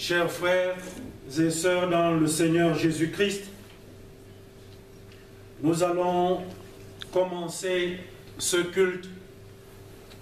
Chers frères et sœurs dans le Seigneur Jésus-Christ, nous allons commencer ce culte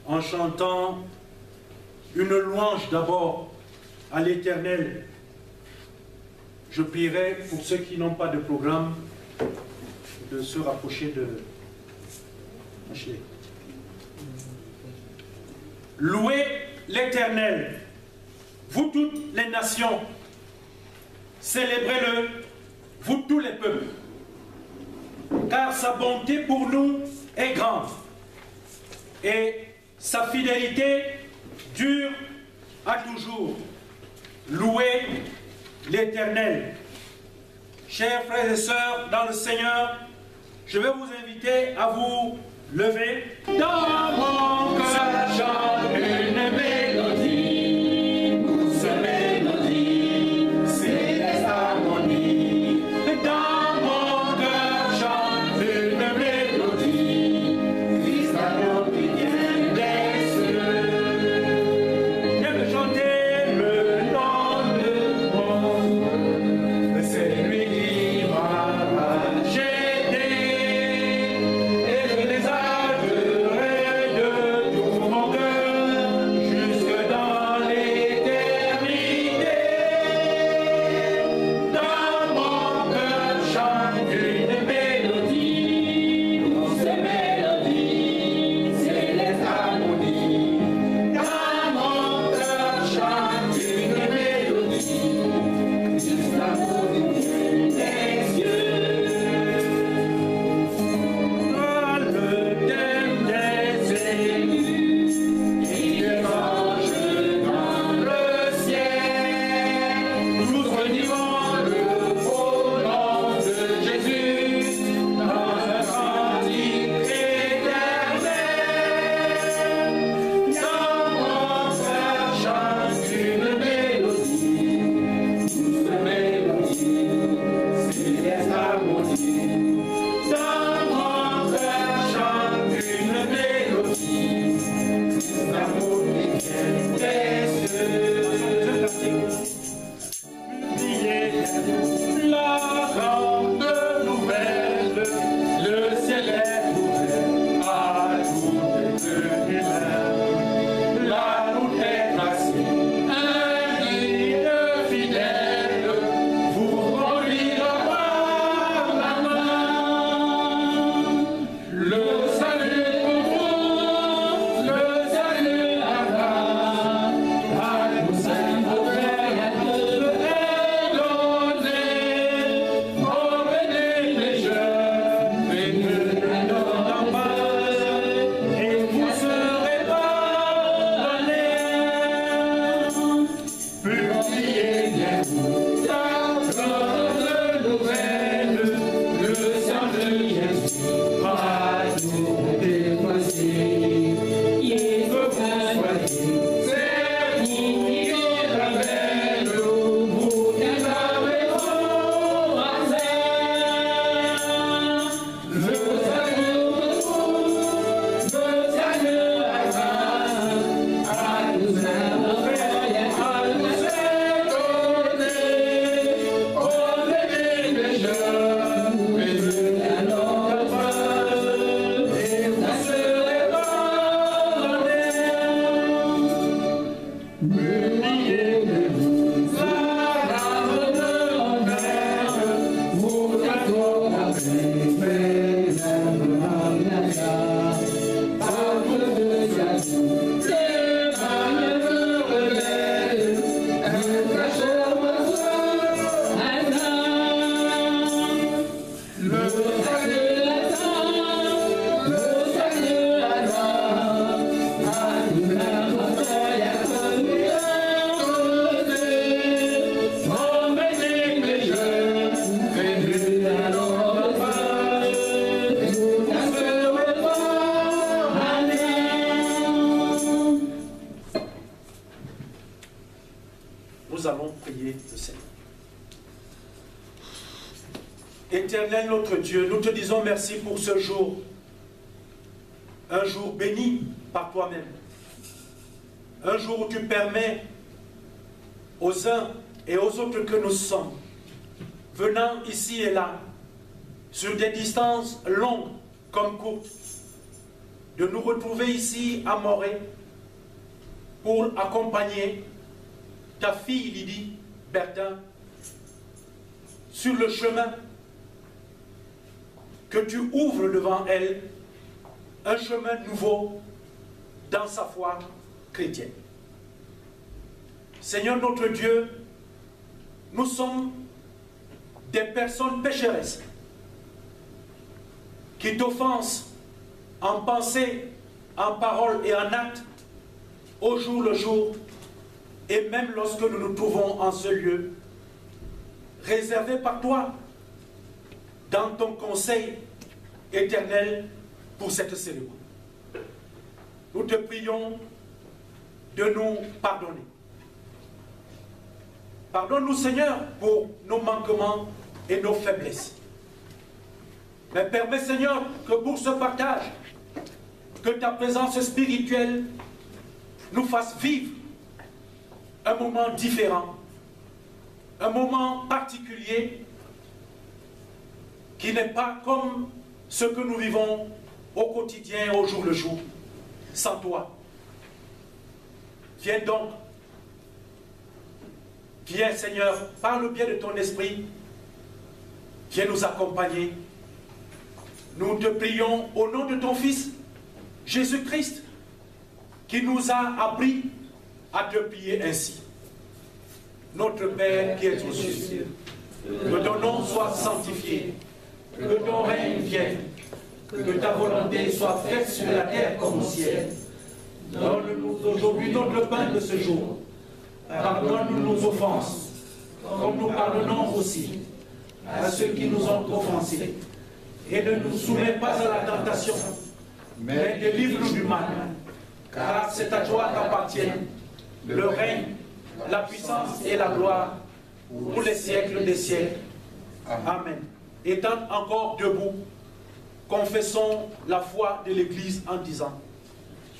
en chantant une louange d'abord à l'Éternel. Je prierai pour ceux qui n'ont pas de programme de se rapprocher de Ashley. Louez l'Éternel, vous toutes les nations, célébrez-le, vous tous les peuples, car sa bonté pour nous est grande et sa fidélité dure à toujours. Louez l'Éternel. Chers frères et sœurs dans le Seigneur, je vais vous inviter à vous lever. Dans mon cœur chante une mélodie. De Nous allons prier le Seigneur. Éternel notre Dieu, nous te disons merci pour ce jour. Un jour béni par toi-même. Un jour où tu permets aux uns et aux autres que nous sommes, venant ici et là, sur des distances longues comme courtes, de nous retrouver ici à Morée pour accompagner ta fille Lydie Bertin sur le chemin que tu ouvres devant elle, un chemin nouveau dans sa foi chrétienne. Seigneur notre Dieu, nous sommes des personnes pécheresses qui t'offensent en pensée, en parole et en acte, au jour le jour, et même lorsque nous nous trouvons en ce lieu, réservé par toi, dans ton conseil éternel pour cette cérémonie. Nous te prions de nous pardonner. Pardonne-nous, Seigneur, pour nos manquements et nos faiblesses. Mais permets, Seigneur, que pour ce partage, que ta présence spirituelle nous fasse vivre un moment différent, un moment particulier qui n'est pas comme ce que nous vivons au quotidien, au jour le jour, sans toi. Viens donc, viens Seigneur, par le biais de ton esprit, viens nous accompagner. Nous te prions au nom de ton Fils, Jésus-Christ, qui nous a appris à te prier ainsi. Notre Père qui es aux cieux, que ton nom soit sanctifié, que ton règne vienne, que ta volonté soit faite sur la terre comme au ciel. Donne-nous aujourd'hui notre pain de ce jour. Pardonne-nous nos offenses, comme nous pardonnons aussi à ceux qui nous ont offensés. Et ne nous soumets pas à la tentation, mais délivre-nous du mal. Car c'est à toi qu'appartiennent le règne, la puissance et la gloire pour les siècles des siècles. Amen. Étant encore debout, confessons la foi de l'Église en disant: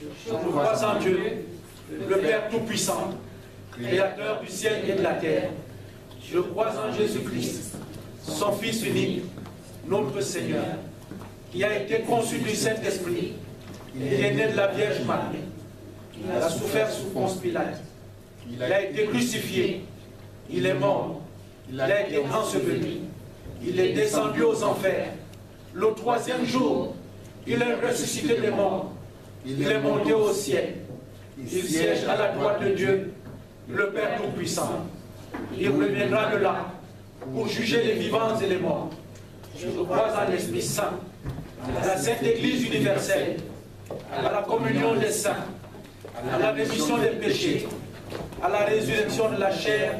je crois en Dieu, le Père Tout-Puissant, Créateur du ciel et de la terre. Je crois en Jésus-Christ, son Fils unique, notre Seigneur, qui a été conçu du Saint-Esprit, il est né de la Vierge Marie, il a souffert sous Ponce Pilate, il a été crucifié, il est mort, il a été enseveli, il est descendu aux enfers. Le troisième jour, il est ressuscité des morts, il est monté au ciel, il siège à la droite de Dieu, le Père Tout-Puissant. Il reviendra de là pour juger les vivants et les morts. Je crois en l'Esprit Saint, à la Sainte Église universelle, à la communion des saints, à la rémission des péchés, à la résurrection de la chair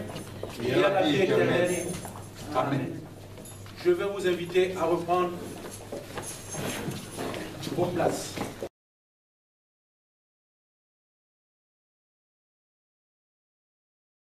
et à la vie éternelle. Amen. Je vais vous inviter à reprendre vos places.